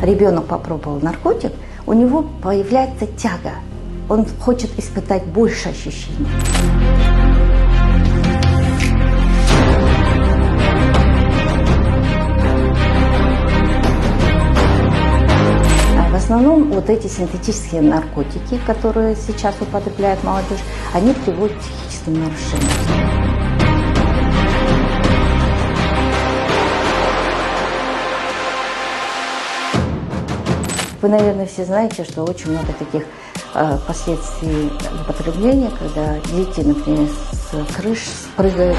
ребенок попробовал наркотик, у него появляется тяга. Он хочет испытать больше ощущений. В основном вот эти синтетические наркотики, которые сейчас употребляет молодежь, они приводят к психическим нарушениям. Вы, наверное, все знаете, что очень много таких последствий употребления, когда дети, например, с крыш спрыгают.